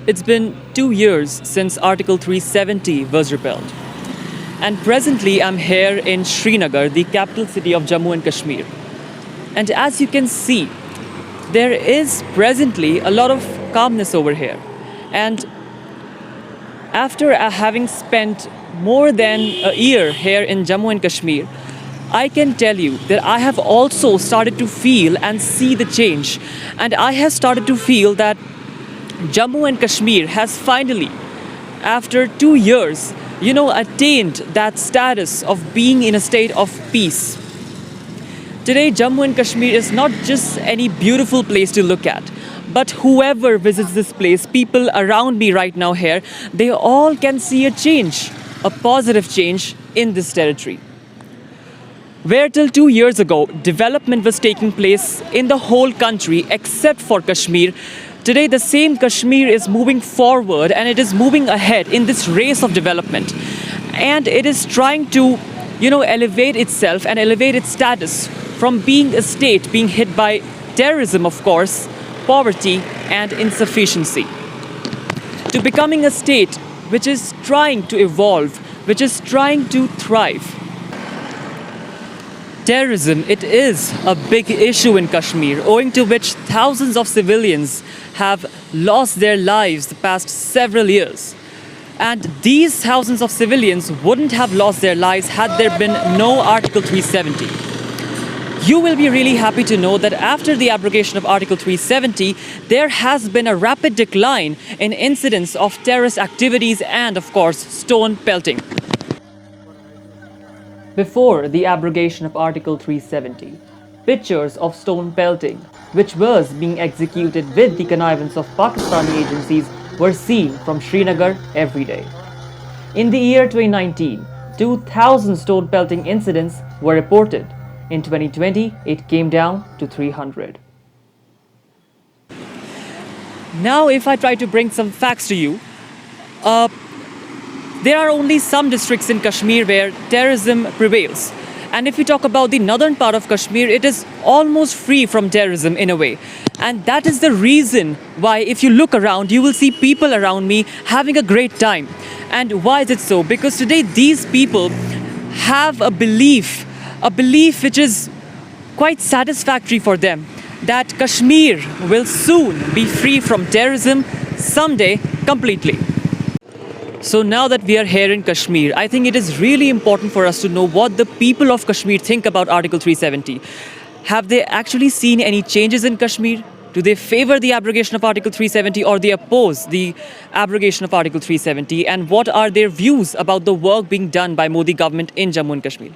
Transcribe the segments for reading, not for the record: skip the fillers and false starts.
It's been 2 years since Article 370 was repealed. And presently, I'm here in Srinagar, the capital city of Jammu and Kashmir. And as you can see, there is presently a lot of calmness over here. And after having spent more than a year here in Jammu and Kashmir, I can tell you that I have also started to feel and see the change. And I have started to feel that Jammu and Kashmir has finally, after 2 years, attained that status of being in a state of peace. Today, Jammu and Kashmir is not just any beautiful place to look at, but whoever visits this place, people around me right now here, they all can see a change, a positive change in this territory. Where till 2 years ago, development was taking place in the whole country except for Kashmir, today the same Kashmir is moving forward and it is moving ahead in this race of development. And it is trying to, elevate itself and elevate its status from being a state being hit by terrorism, of course, poverty and insufficiency, to becoming a state which is trying to evolve, which is trying to thrive. Terrorism, it is a big issue in Kashmir, owing to which thousands of civilians have lost their lives the past several years. And these thousands of civilians wouldn't have lost their lives had there been no Article 370. You will be really happy to know that after the abrogation of Article 370, there has been a rapid decline in incidents of terrorist activities and, of course, stone pelting. Before the abrogation of Article 370, pictures of stone pelting, which was being executed with the connivance of Pakistani agencies, were seen from Srinagar every day. In the year 2019, 2,000 stone pelting incidents were reported. In 2020, it came down to 300. Now, if I try to bring some facts to you, there are only some districts in Kashmir where terrorism prevails. And if we talk about the northern part of Kashmir, it is almost free from terrorism in a way. And that is the reason why, if you look around, you will see people around me having a great time. And why is it so? Because today these people have a belief which is quite satisfactory for them, that Kashmir will soon be free from terrorism, someday completely. So now that we are here in Kashmir, I think it is really important for us to know what the people of Kashmir think about Article 370. Have they actually seen any changes in Kashmir? Do they favor the abrogation of Article 370 or they oppose the abrogation of Article 370? And what are their views about the work being done by Modi government in Jammu and Kashmir?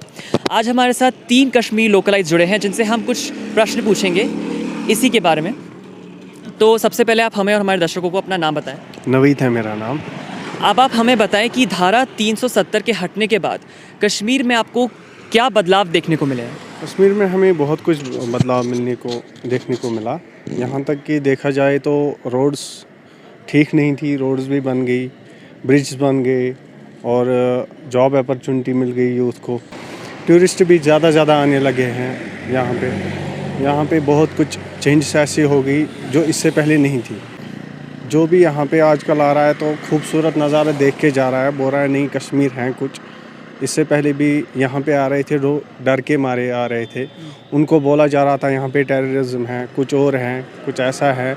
आज हमारे साथ 3 Kashmir localise जुड़े हैं जिनसे हम कुछ प्रश्न पूछेंगे इसी के बारे में। तो सबसे पहले आप हमें और हमारे दर्शकों को अपना नाम बताएं। नवीद है मेरा नाम। अब आप हमें बताएं कि धारा 370 के हटने के बाद कश्मीर में आपको क्या बदलाव देखने को मिले हैं? कश्मीर में हमें बहुत कुछ बदलाव देखने को मिला। यहाँ तक कि देखा जाए तो रोड्स ठीक नहीं थी, रोड्स भी बन गई, ब्रिज बन गए और जॉब अपॉर्चुनिटी मिल गई यूथ को। टूरिस्ट भी ज़्यादा आने लगे हैं यहाँ पे बहुत कुछ चेंजेस ऐसी हो गई जो इससे पहले नहीं थी। जो भी यहाँ पे आजकल आ रहा है तो खूबसूरत नज़ारा देख के जा रहा है, बोल रहा है नहीं कश्मीर हैं कुछ। इससे पहले भी यहाँ पे आ रहे थे, डर के मारे आ रहे थे, उनको बोला जा रहा था यहाँ पे टेररिज्म है, कुछ और हैं, कुछ ऐसा है,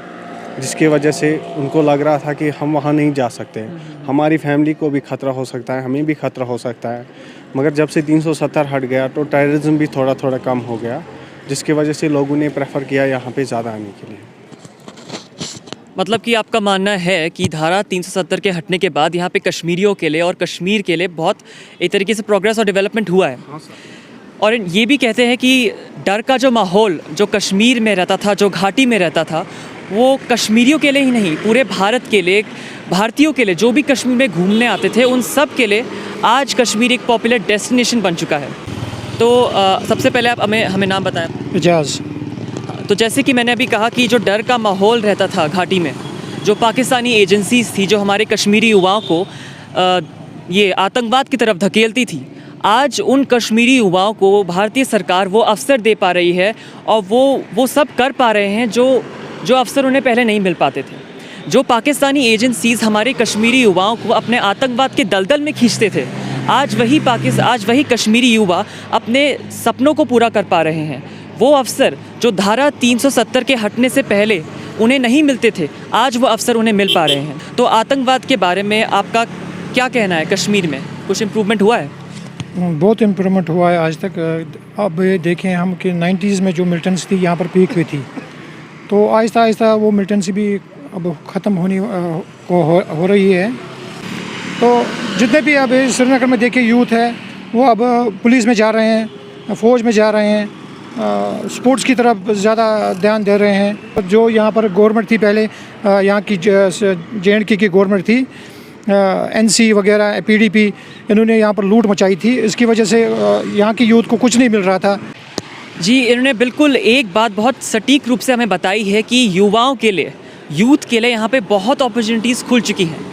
जिसकी वजह से उनको लग रहा था कि हम वहाँ नहीं जा सकते, हमारी फैमिली को भी ख़तरा हो सकता है, हमें भी ख़तरा हो सकता है। मगर जब से 370 हट गया तो टेररिज्म भी थोड़ा कम हो गया, जिसकी वजह से लोगों ने प्रेफर किया यहाँ पे ज़्यादा आने के लिए। मतलब कि आपका मानना है कि धारा 370 के हटने के बाद यहाँ पे कश्मीरियों के लिए और कश्मीर के लिए बहुत एक तरीके से प्रोग्रेस और डेवलपमेंट हुआ है। हाँ सर। और ये भी कहते हैं कि डर का जो माहौल जो कश्मीर में रहता था, जो घाटी में रहता था, वो कश्मीरियों के लिए ही नहीं, पूरे भारत के लिए, भारतीयों के लिए, जो भी कश्मीर में घूमने आते थे उन सब के लिए आज कश्मीर एक पॉपुलर डेस्टिनेशन बन चुका है। तो सबसे पहले आप हमें नाम बताएं। एजाज। तो जैसे कि मैंने अभी कहा कि जो डर का माहौल रहता था घाटी में, जो पाकिस्तानी एजेंसीज़ थी जो हमारे कश्मीरी युवाओं को ये आतंकवाद की तरफ धकेलती थी, आज उन कश्मीरी युवाओं को भारतीय सरकार वो अवसर दे पा रही है और वो सब कर पा रहे हैं जो अवसर उन्हें पहले नहीं मिल पाते थे। जो पाकिस्तानी एजेंसीज़ हमारे कश्मीरी युवाओं को अपने आतंकवाद के दलदल में खींचते थे, आज वही कश्मीरी युवा अपने सपनों को पूरा कर पा रहे हैं। वो अफसर जो धारा 370 के हटने से पहले उन्हें नहीं मिलते थे, आज वो अफसर उन्हें मिल पा रहे हैं। तो आतंकवाद के बारे में आपका क्या कहना है? कश्मीर में कुछ इम्प्रूवमेंट हुआ है? बहुत इम्प्रूवमेंट हुआ है आज तक। अब ये देखें हम कि 90s में जो मिलिटेंसी थी यहाँ पर पीक हुई थी, तो आहिस्ता आहिस्ता वो मिलिटेंसी भी अब ख़त्म होने को हो रही है। तो जितने भी अब श्रीनगर में देखे यूथ है वो अब पुलिस में जा रहे हैं, फ़ौज में जा रहे हैं, स्पोर्ट्स की तरफ ज़्यादा ध्यान दे रहे हैं। जो यहाँ पर गवर्नमेंट थी पहले, यहाँ की JNK की गवर्नमेंट थी, NC वगैरह PDP, इन्होंने यहाँ पर लूट मचाई थी। इसकी वजह से यहाँ की यूथ को कुछ नहीं मिल रहा था। जी, इन्होंने बिल्कुल एक बात बहुत सटीक रूप से हमें बताई है कि युवाओं के लिए, यूथ के लिए यहाँ पे बहुत अपॉर्चुनिटीज़ खुल चुकी हैं।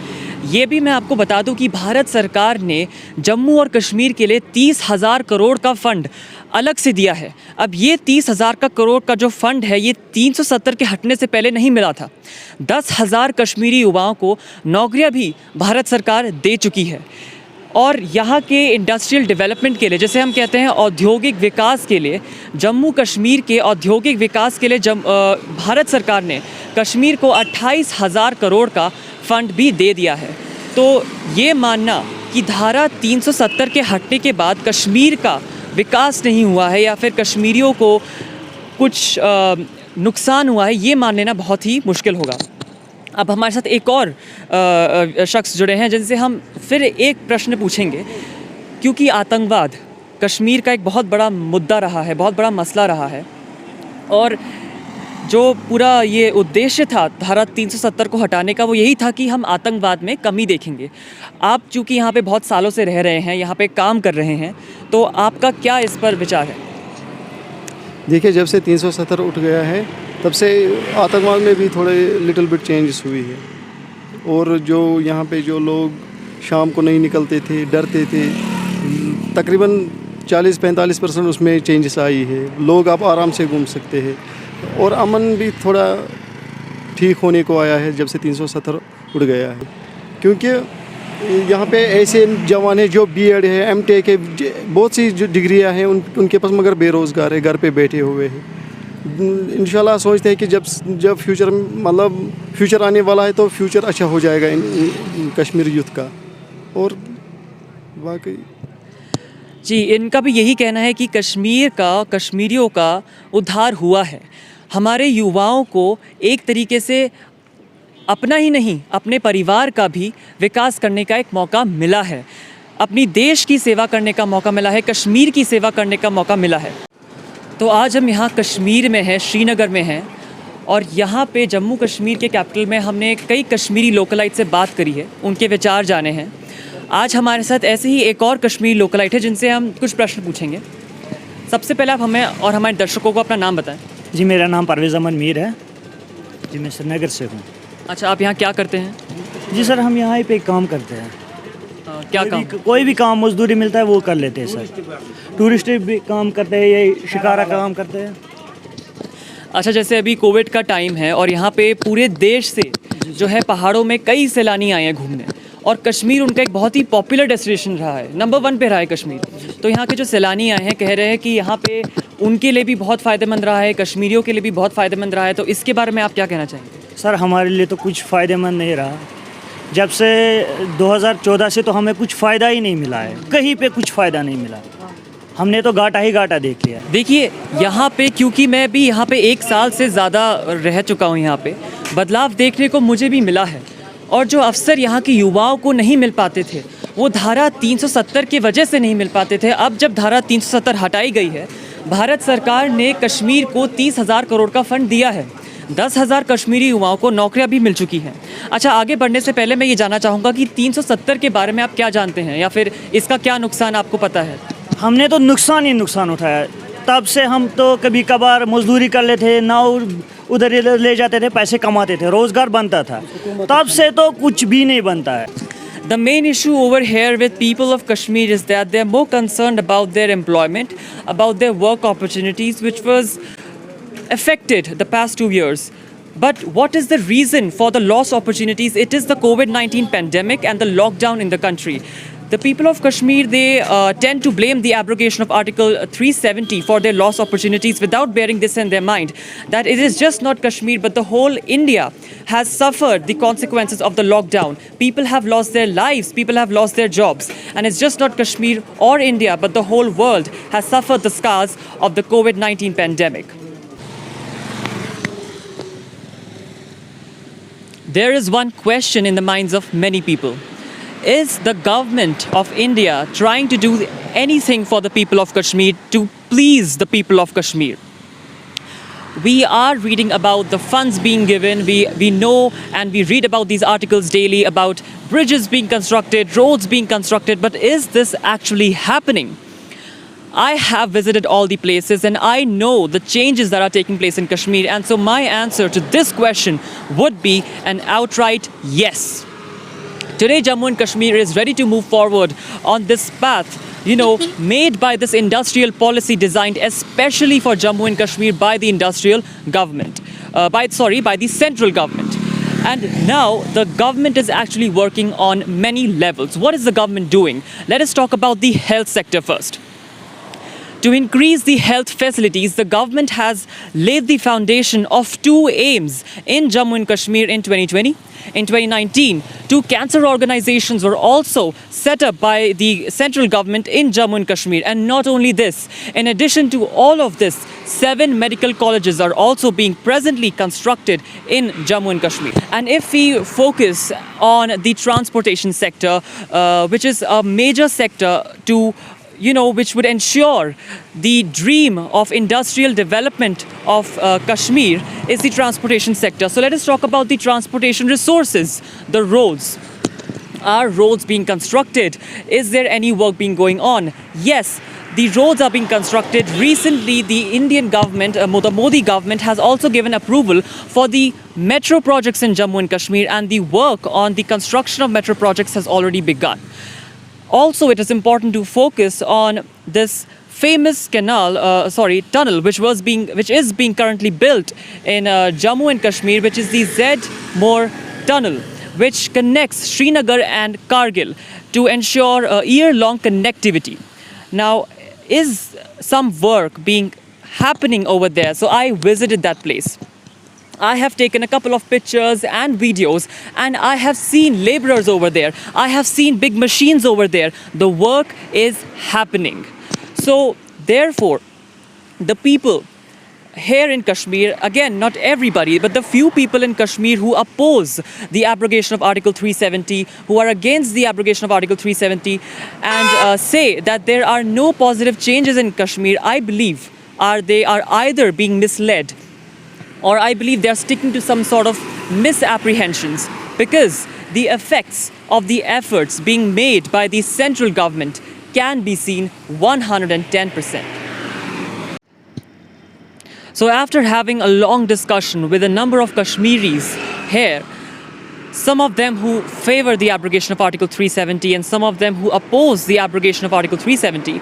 ये भी मैं आपको बता दूं कि भारत सरकार ने जम्मू और कश्मीर के लिए 30,000 करोड़ का फ़ंड अलग से दिया है। अब ये 30,000 करोड़ का जो फ़ंड है, ये 370 के हटने से पहले नहीं मिला था। 10,000 कश्मीरी युवाओं को नौकरियां भी भारत सरकार दे चुकी है। और यहाँ के इंडस्ट्रियल डेवलपमेंट के लिए, जैसे हम कहते हैं औद्योगिक विकास के लिए, जम्मू कश्मीर के औद्योगिक विकास के लिए भारत सरकार ने कश्मीर को 28,000 करोड़ का फ़ंड भी दे दिया है। तो ये मानना कि धारा 370 के हटने के बाद कश्मीर का विकास नहीं हुआ है या फिर कश्मीरियों को कुछ नुकसान हुआ है, ये मान लेना बहुत ही मुश्किल होगा। अब हमारे साथ एक और शख्स जुड़े हैं जिनसे हम फिर एक प्रश्न पूछेंगे, क्योंकि आतंकवाद कश्मीर का एक बहुत बड़ा मुद्दा रहा है, बहुत बड़ा मसला रहा है। और जो पूरा ये उद्देश्य था धारा 370 को हटाने का, वो यही था कि हम आतंकवाद में कमी देखेंगे। आप चूँकि यहाँ पे बहुत सालों से रह रहे हैं, यहाँ पे काम कर रहे हैं, तो आपका क्या इस पर विचार है? देखिए, जब से 370 उठ गया है तब से आतंकवाद में भी थोड़े लिटिल बिट चेंजेस हुई है। और जो यहाँ पे जो लोग शाम को नहीं निकलते थे, डरते थे, तकरीबन 40-45% उसमें चेंजेस आई है। लोग अब आराम से घूम सकते हैं और अमन भी थोड़ा ठीक होने को आया है जब से 370 उड़ गया है। क्योंकि यहाँ पे ऐसे जवान हैं जो BEd है, MTech है, बहुत सी जो डिग्रियाँ हैं उनके पास, मगर बेरोज़गार है, घर पे बैठे हुए हैं। इंशाल्लाह सोचते हैं कि जब फ्यूचर आने वाला है तो फ्यूचर अच्छा हो जाएगा इन कश्मीर यूथ का। और वाकई जी, इनका भी यही कहना है कि कश्मीरियों का उद्धार हुआ है। हमारे युवाओं को एक तरीके से अपना ही नहीं, अपने परिवार का भी विकास करने का एक मौका मिला है, अपनी देश की सेवा करने का मौका मिला है, कश्मीर की सेवा करने का मौका मिला है। तो आज हम यहाँ कश्मीर में हैं, श्रीनगर में हैं, और यहाँ पे जम्मू कश्मीर के कैपिटल में हमने कई कश्मीरी लोकलाइट से बात करी है, उनके विचार जाने हैं। आज हमारे साथ ऐसे ही एक और कश्मीरी लोकलाइट है जिनसे हम कुछ प्रश्न पूछेंगे। सबसे पहले आप हमें और हमारे दर्शकों को अपना नाम बताएं। जी, मेरा नाम परवेज़ अमन मीर है जी, मैं श्रीनगर से हूँ। अच्छा, आप यहाँ क्या करते हैं? जी सर, हम यहाँ पे काम करते हैं। क्या काम? कोई भी काम मजदूरी मिलता है वो कर लेते हैं सर। टूरिस्ट भी काम करते हैं, ये शिकारा का काम करते हैं। अच्छा, जैसे अभी कोविड का टाइम है और यहाँ पे पूरे देश से जो है पहाड़ों में कई सैलानी आए हैं घूमने, और कश्मीर उनका एक बहुत ही पॉपुलर डेस्टिनेशन रहा है, नंबर 1 पे रहा है कश्मीर। तो यहाँ के जो सैलानी आए हैं कह रहे हैं कि यहाँ पे उनके लिए भी बहुत फ़ायदेमंद रहा है, कश्मीरियों के लिए भी बहुत फ़ायदेमंद रहा है। तो इसके बारे में आप क्या कहना चाहेंगे? सर, हमारे लिए तो कुछ फ़ायदेमंद नहीं रहा। जब से 2014 से तो हमें कुछ फ़ायदा ही नहीं मिला है, कहीं पे कुछ फ़ायदा नहीं मिला। हमने तो घाटा ही घाटा देख लिया। देखिए, यहाँ पे क्योंकि मैं भी यहाँ पे 1 साल से ज़्यादा रह चुका हूँ, यहाँ पे बदलाव देखने को मुझे भी मिला है। और जो अवसर यहाँ के युवाओं को नहीं मिल पाते थे, वो धारा 370 की वजह से नहीं मिल पाते थे। अब जब धारा 370 हटाई गई है, भारत सरकार ने कश्मीर को 30,000 करोड़ का फंड दिया है। 10,000 कश्मीरी युवाओं को नौकरियां भी मिल चुकी हैं। अच्छा, आगे बढ़ने से पहले मैं ये जानना चाहूँगा कि 370 के बारे में आप क्या जानते हैं, या फिर इसका क्या नुकसान आपको पता है? हमने तो नुकसान ही नुकसान उठाया। तब से हम तो कभी कभार मजदूरी कर लेते थे, नाव उधर ले जाते थे, पैसे कमाते थे, रोज़गार बनता था। तब से तो कुछ भी नहीं बनता है। The main issue over here with people of Kashmir is that they're more concerned about their employment, about their work opportunities, which was affected the past 2 years. But what is the reason for the lost opportunities? It is the COVID-19 pandemic and the lockdown in the country. The people of Kashmir, they tend to blame the abrogation of Article 370 for their lost opportunities without bearing this in their mind, that it is just not Kashmir, but the whole India has suffered the consequences of the lockdown. People have lost their lives, people have lost their jobs. And it's just not Kashmir or India, but the whole world has suffered the scars of the COVID-19 pandemic. There is one question in the minds of many people. Is the government of India trying to do anything for the people of Kashmir to please the people of Kashmir? We are reading about the funds being given. We know and we read about these articles daily about bridges being constructed, roads being constructed, but is this actually happening? I have visited all the places and I know the changes that are taking place in Kashmir, and so my answer to this question would be an outright yes. Today, Jammu and Kashmir is ready to move forward on this path, made by this industrial policy designed especially for Jammu and Kashmir by the industrial government, by the central government. And now the government is actually working on many levels. What is the government doing? Let us talk about the health sector first. To increase the health facilities, the government has laid the foundation of two aims in Jammu and Kashmir in 2020. In 2019, two cancer organizations were also set up by the central government in Jammu and Kashmir. And not only this, in addition to all of this, 7 medical colleges are also being presently constructed in Jammu and Kashmir. And if we focus on the transportation sector, which is a major sector to which would ensure the dream of industrial development of Kashmir, is the transportation sector. So let us talk about the transportation resources, the roads. Are roads being constructed? Is there any work being going on? Yes, the roads are being constructed. Recently, the Indian government, the Modi government, has also given approval for the metro projects in Jammu and Kashmir, and the work on the construction of metro projects has already begun. Also, it is important to focus on this famous tunnel, which is being currently built in Jammu and Kashmir, which is the Z-More tunnel, which connects Srinagar and Kargil to ensure year-long connectivity. Now, is some work being happening over there? So I visited that place. I have taken a couple of pictures and videos, and I have seen laborers over there. I have seen big machines over there. The work is happening. So therefore, the people here in Kashmir, again, not everybody, but the few people in Kashmir who oppose the abrogation of Article 370, who are against the abrogation of Article 370, and say that there are no positive changes in Kashmir, I believe they are either being misled, or I believe they are sticking to some sort of misapprehensions, because the effects of the efforts being made by the central government can be seen 110%. So after having a long discussion with a number of Kashmiris here, some of them who favor the abrogation of Article 370 and some of them who oppose the abrogation of Article 370,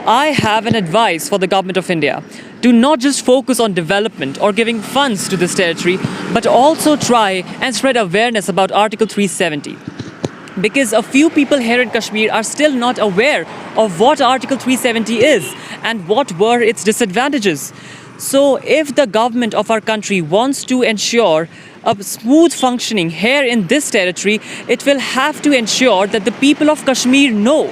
I have an advice for the government of India to not just focus on development or giving funds to this territory, but also try and spread awareness about Article 370. Because a few people here in Kashmir are still not aware of what Article 370 is and what were its disadvantages. So if the government of our country wants to ensure a smooth functioning here in this territory, it will have to ensure that the people of Kashmir know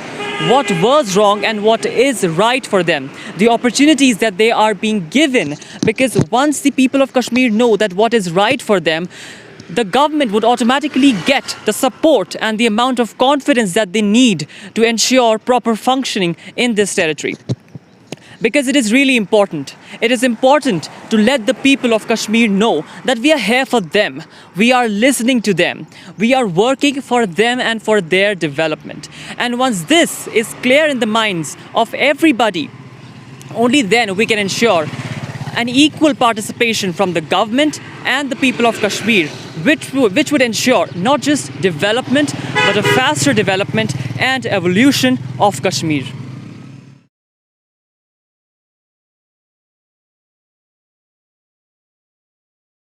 what was wrong and what is right for them, the opportunities that they are being given. Because once the people of Kashmir know that what is right for them, the government would automatically get the support and the amount of confidence that they need to ensure proper functioning in this territory. Because it is really important. It is important to let the people of Kashmir know that we are here for them. We are listening to them. We are working for them and for their development. And once this is clear in the minds of everybody, only then we can ensure an equal participation from the government and the people of Kashmir, which would ensure not just development, but a faster development and evolution of Kashmir.